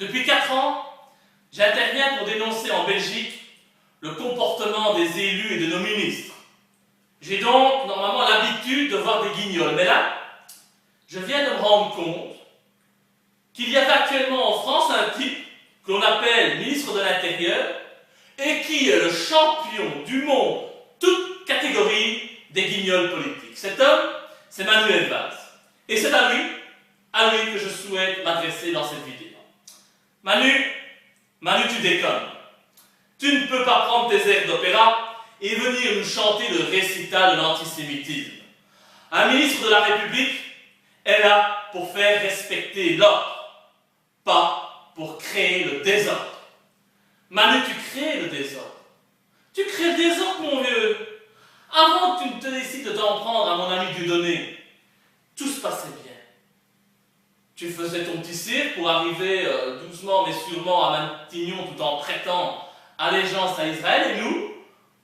Depuis 4 ans, j'interviens pour dénoncer en Belgique le comportement des élus et de nos ministres. J'ai donc normalement l'habitude de voir des guignols, mais là, je viens de me rendre compte qu'il y avait actuellement en France un type que l'on appelle ministre de l'Intérieur et qui est le champion du monde, toute catégorie des guignols politiques. Cet homme, c'est Manuel Valls. Et c'est à lui que je souhaite m'adresser dans cette vidéo. Manu, tu déconnes. Tu ne peux pas prendre tes airs d'opéra et venir nous chanter le récital de l'antisémitisme. Un ministre de la République est là pour faire respecter l'ordre, pas pour créer le désordre. Manu, tu crées le désordre. Tu crées le désordre, mon vieux. Avant que tu ne te décides de t'en prendre à mon ami Dieudonné, tout se passait bien. Tu faisais ton petit cirque pour arriver doucement mais sûrement à Matignon tout en prêtant allégeance à Israël, et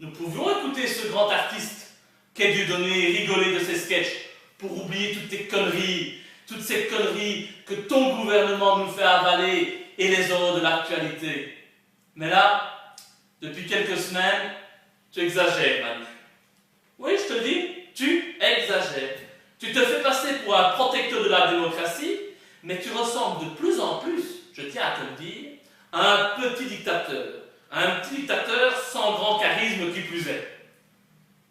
nous pouvions écouter ce grand artiste qu'est Dieudonné et rigoler de ses sketchs pour oublier toutes ces conneries que ton gouvernement nous fait avaler et les horreurs de l'actualité. Mais là, depuis quelques semaines, tu exagères, Manu. Oui, je te dis, tu exagères. Tu te fais passer pour un protecteur de la démocratie, mais tu ressembles de plus en plus, je tiens à te le dire, à un petit dictateur. Un petit dictateur sans grand charisme qui plus est.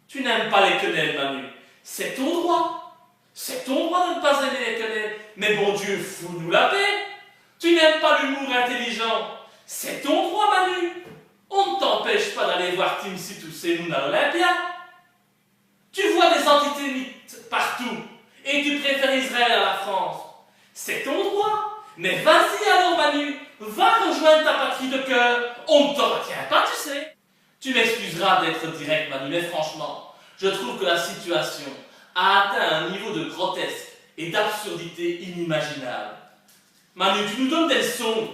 Tu n'aimes pas les quenelles, Manu. C'est ton droit. C'est ton droit de ne pas aimer les quenelles. Mais bon Dieu, fous-nous la paix. Tu n'aimes pas l'humour intelligent. C'est ton droit, Manu. On ne t'empêche pas d'aller voir Timsit ou Semoun à l'Olympia. Tu vois des antisémites partout et tu préfères Israël à la France. C'est ton droit. Mais vas-y alors, Manu. Va rejoindre ta patrie de cœur. On ne te retient pas, tu sais. Tu m'excuseras d'être direct, Manu, mais franchement, je trouve que la situation a atteint un niveau de grotesque et d'absurdité inimaginable. Manu, tu nous donnes des leçons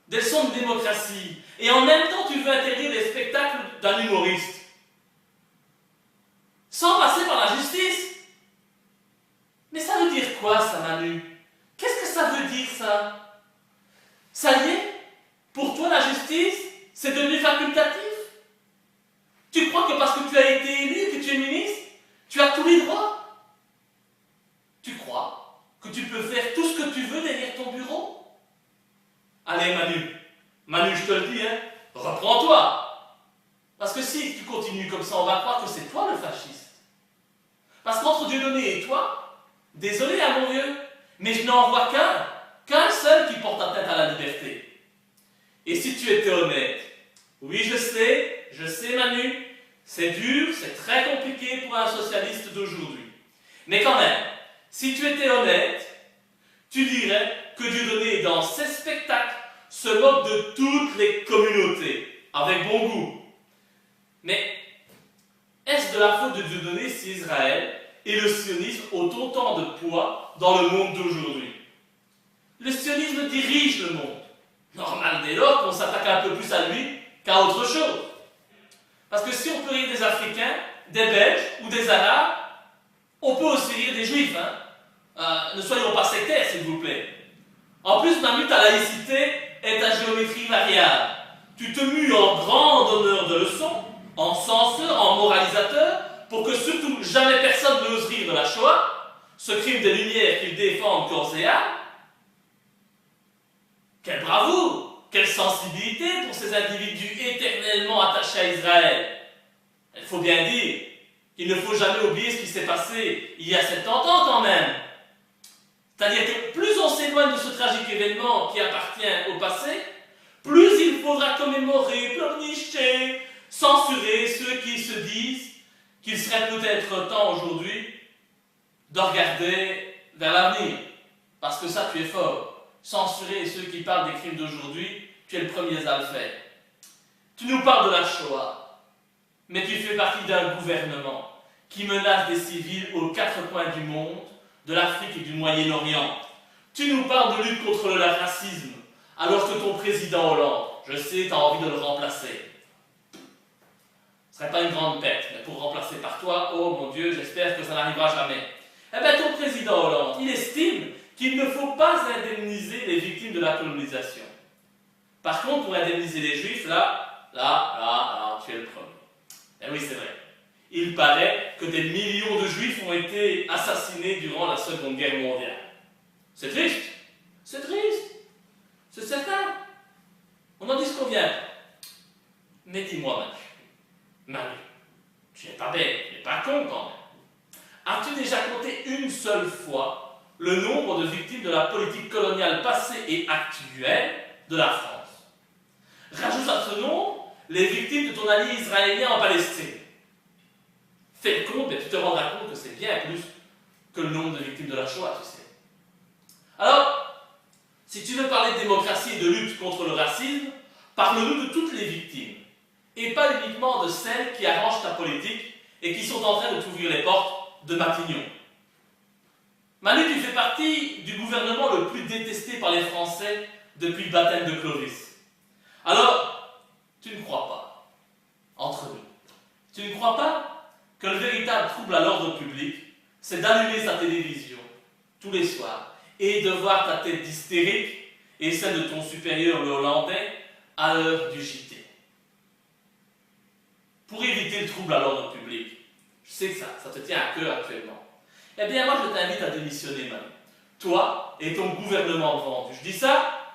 de démocratie, et en même temps tu veux interdire les spectacles d'un humoriste. Sans passer par la justice. Mais ça veut dire quoi, ça, Manu? Qu'est-ce que ça veut dire, ça? Ça y est? Pour toi, la justice, c'est devenu facultatif? Tu crois que parce que tu as été élu, que tu es ministre, tu as tous les droits? Tu crois que tu peux faire tout ce que tu veux derrière ton bureau? Allez, Manu, je te le dis, hein, reprends-toi. Parce que si tu continues comme ça, on va croire que c'est toi le fasciste. Parce qu'entre Dieudonné et toi, désolé à mon vieux, mais je n'en vois qu'un seul qui porte atteinte à la liberté. Et si tu étais honnête, oui, je sais, Manu, c'est dur, c'est très compliqué pour un socialiste d'aujourd'hui. Mais quand même, si tu étais honnête, tu dirais que Dieudonné, dans ses spectacles, se moque de toutes les communautés, avec bon goût. Mais est-ce de la faute de Dieudonné si Israël et le sionisme ont autant de poids dans le monde d'aujourd'hui? Le sionisme dirige le monde. Normal dès lors qu'on s'attaque un peu plus à lui qu'à autre chose. Parce que si on peut rire des Africains, des Belges ou des Arabes, on peut aussi rire des Juifs. Ne soyons pas sectaires, s'il vous plaît. En plus, Manu, ta laïcité est ta géométrie variable. Tu te mues en grand donneur de leçons, en censeur, en moralisateur, pour que surtout jamais personne n'ose rire de la Shoah, ce crime des Lumières qu'ils défendent corps et âme. Quelle bravoure, quelle sensibilité pour ces individus éternellement attachés à Israël. Il faut bien dire qu'il ne faut jamais oublier ce qui s'est passé il y a 70 ans quand même. C'est-à-dire que plus on s'éloigne de ce tragique événement qui appartient au passé, plus il faudra commémorer, pleurnicher, censurer ceux qui se disent qu'il serait peut-être temps aujourd'hui de regarder vers l'avenir. Parce que ça, tu es fort. Censurer ceux qui parlent des crimes d'aujourd'hui, tu es le premier à le faire. Tu nous parles de la Shoah, mais tu fais partie d'un gouvernement qui menace des civils aux 4 coins du monde, de l'Afrique et du Moyen-Orient. Tu nous parles de lutte contre le racisme, alors que ton président Hollande, je sais, tu as envie de le remplacer. Ce ne serait pas une grande perte, mais pour remplacer par toi, oh mon Dieu, j'espère que ça n'arrivera jamais. Eh bien, ton président Hollande, il estime qu'il ne faut pas indemniser les victimes de la colonisation. Par contre, pour indemniser les Juifs, tu es le premier. Et oui, c'est vrai. Il paraît que des millions de Juifs ont été assassinés durant la Seconde Guerre mondiale. C'est triste. C'est triste. C'est certain. On n'en dit ce qu'on vient. Mais dis-moi, Manu, tu n'es pas bête, tu n'es pas con quand même. As-tu déjà compté une seule fois le nombre de victimes de la politique coloniale passée et actuelle de la France? Rajoute à ce nombre les victimes de ton allié israélien en Palestine. Fais le compte et tu te rendras compte que c'est bien plus que le nombre de victimes de la Shoah, tu sais. Alors, si tu veux parler de démocratie et de lutte contre le racisme, parle-nous de toutes les victimes, et pas uniquement de celles qui arrangent ta politique et qui sont en train de t'ouvrir les portes de Matignon. Manu, tu fais partie du gouvernement le plus détesté par les Français depuis le baptême de Clovis. Alors, tu ne crois pas, entre nous, tu ne crois pas que le véritable trouble à l'ordre public, c'est d'allumer sa télévision tous les soirs et de voir ta tête d'hystérique et celle de ton supérieur le Hollandais à l'heure du JT. Pour éviter le trouble à l'ordre public, je sais que ça te tient à cœur actuellement. Eh bien, moi, je t'invite à démissionner, Manu. Toi et ton gouvernement vendu. Je dis ça,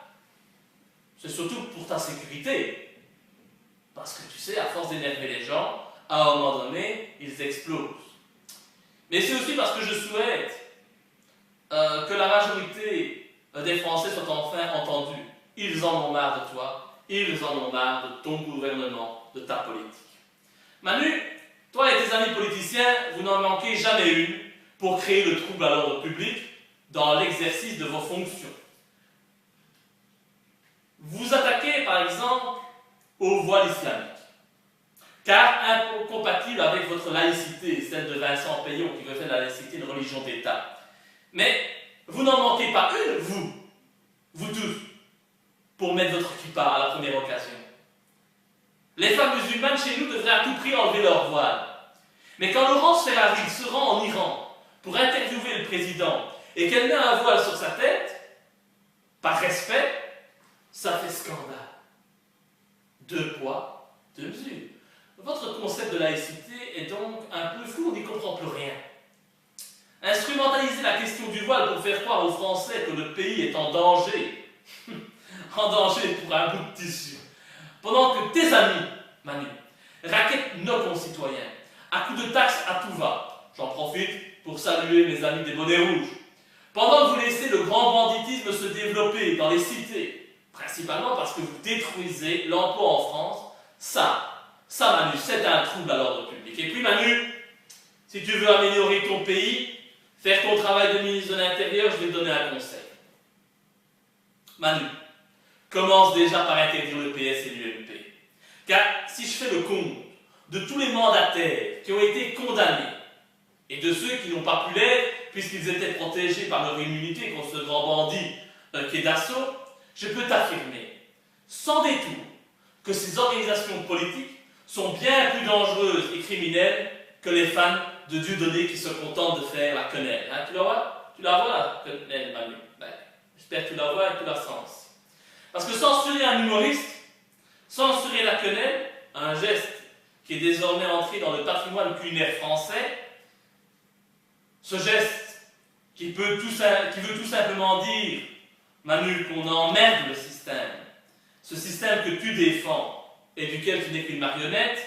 c'est surtout pour ta sécurité. Parce que tu sais, à force d'énerver les gens, à un moment donné, ils explosent. Mais c'est aussi parce que je souhaite que la majorité des Français soient enfin entendus. Ils en ont marre de toi, ils en ont marre de ton gouvernement, de ta politique. Manu, toi et tes amis politiciens, vous n'en manquez jamais une pour créer le trouble à l'ordre public dans l'exercice de vos fonctions. Vous attaquez par exemple au voile islamique, car incompatible avec votre laïcité, celle de Vincent Payon qui veut faire de la laïcité une religion d'État. Mais vous n'en manquez pas une, vous tous, pour mettre votre kippa à la première occasion. Les femmes musulmanes chez nous devraient à tout prix enlever leur voile. Mais quand Laurence Ferrari se rend en Iran pour interviewer le président et qu'elle met un voile sur sa tête, par respect, ça fait scandale. 2 poids, 2 mesures. Votre concept de laïcité est donc un peu flou, on n'y comprend plus rien. Instrumentaliser la question du voile pour faire croire aux Français que le pays est en danger, en danger pour un bout de tissu, pendant que tes amis, Manu, raquettent nos concitoyens à coups de taxes à tout va. J'en profite pour saluer mes amis des bonnets rouges. Pendant que vous laissez le grand banditisme se développer dans les cités, principalement parce que vous détruisez l'emploi en France, ça Manu, c'est un trouble à l'ordre public. Et puis Manu, si tu veux améliorer ton pays, faire ton travail de ministre de l'Intérieur, je vais te donner un conseil. Manu, commence déjà par interdire le PS et l'UMP. Car si je fais le compte de tous les mandataires qui ont été condamnés, et de ceux qui n'ont pas pu l'être, puisqu'ils étaient protégés par leur immunité contre ce grand bandit qui est d'assaut, je peux t'affirmer, sans détour, que ces organisations politiques sont bien plus dangereuses et criminelles que les fans de Dieudonné qui se contentent de faire la quenelle. Hein, tu la vois? Tu la vois, la quenelle, Manu? Ben, j'espère que tu la vois et que tu la sens. Parce que censurer un humoriste, censurer la quenelle, un geste qui est désormais entré dans le patrimoine culinaire français, ce geste qui veut tout simplement dire, Manu, qu'on emmerde le système, ce système que tu défends et duquel tu n'es qu'une marionnette,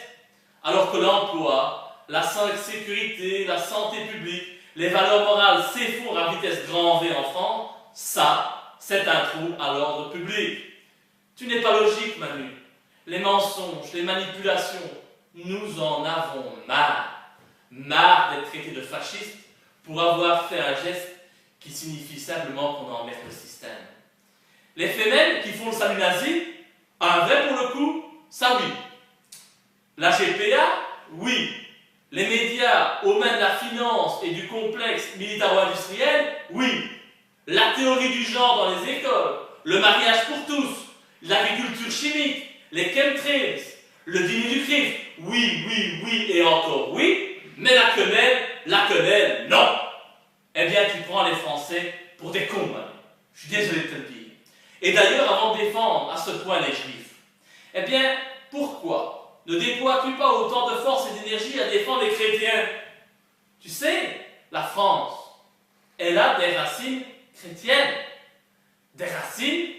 alors que l'emploi, la sécurité, la santé publique, les valeurs morales s'effondrent à vitesse grand V en France, ça, c'est un trouble à l'ordre public. Tu n'es pas logique, Manu. Les mensonges, les manipulations, nous en avons marre. Marre d'être traités de fascistes pour avoir fait un geste qui signifie simplement qu'on emmerde le système. Les femelles qui font le salut nazi, un vrai pour le coup, ça oui. La GPA, oui. Les médias aux mains de la finance et du complexe militaro-industriel, oui. La théorie du genre dans les écoles, le mariage pour tous, l'agriculture chimique, les chemtrails, le dîner du CRIF, oui et encore oui, mais la quenelle, non. Eh bien, tu prends les Français pour des cons, Manu. Je suis désolé de te le dire. Et d'ailleurs, avant de défendre à ce point les Juifs, eh bien, pourquoi ne déploies-tu pas autant de force et d'énergie à défendre les chrétiens? Tu sais, la France, elle a des racines chrétiennes. Des racines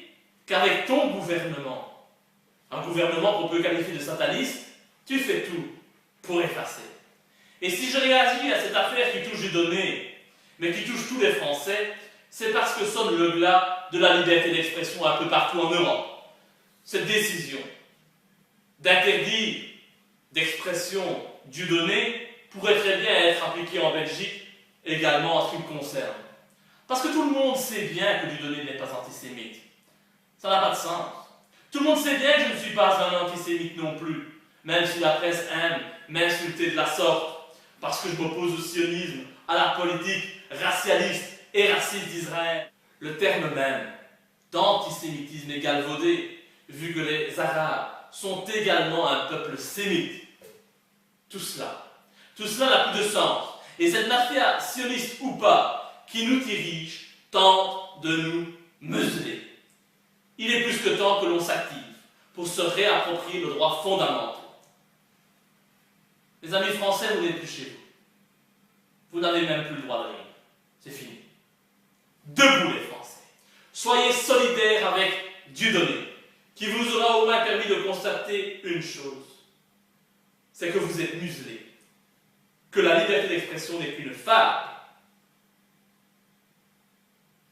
qu'avec ton gouvernement, un gouvernement qu'on peut qualifier de sataniste, tu fais tout pour effacer. Et si je réagis à cette affaire qui touche Dieudonné, mais qui touche tous les Français, c'est parce que sonne le glas de la liberté d'expression un peu partout en Europe. Cette décision d'interdire d'expression Dieudonné pourrait très bien être appliquée en Belgique également en ce qui me concerne. Parce que tout le monde sait bien que Dieudonné n'est pas antisémite. Ça n'a pas de sens. Tout le monde sait bien que je ne suis pas un antisémite non plus, même si la presse aime m'insulter de la sorte, parce que je m'oppose au sionisme, à la politique racialiste et raciste d'Israël. Le terme même d'antisémitisme est galvaudé, vu que les Arabes sont également un peuple sémite. Tout cela n'a plus de sens. Et cette mafia sioniste ou pas, qui nous dirige, tente de nous museler. Il est plus que temps que l'on s'active pour se réapproprier le droit fondamental. Les amis français, vous n'êtes plus chez vous. Vous n'avez même plus le droit de rire. C'est fini. Debout les Français. Soyez solidaires avec Dieudonné, qui vous aura au moins permis de constater une chose. C'est que vous êtes muselés. Que la liberté d'expression n'est qu'une fable.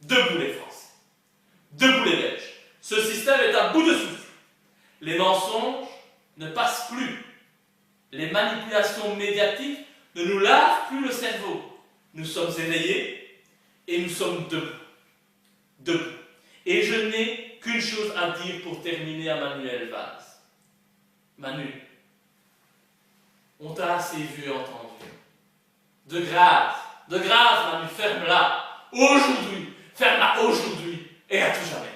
Debout les Français. Debout les Belges. Ce système est à bout de souffle. Les mensonges ne passent plus. Les manipulations médiatiques ne nous lavent plus le cerveau. Nous sommes éveillés et nous sommes debout. Debout. Et je n'ai qu'une chose à dire pour terminer à Manuel Valls. Manu, on t'a assez vu et entendu. De grâce, Manu, ferme-la. Aujourd'hui, ferme-la aujourd'hui et à tout jamais.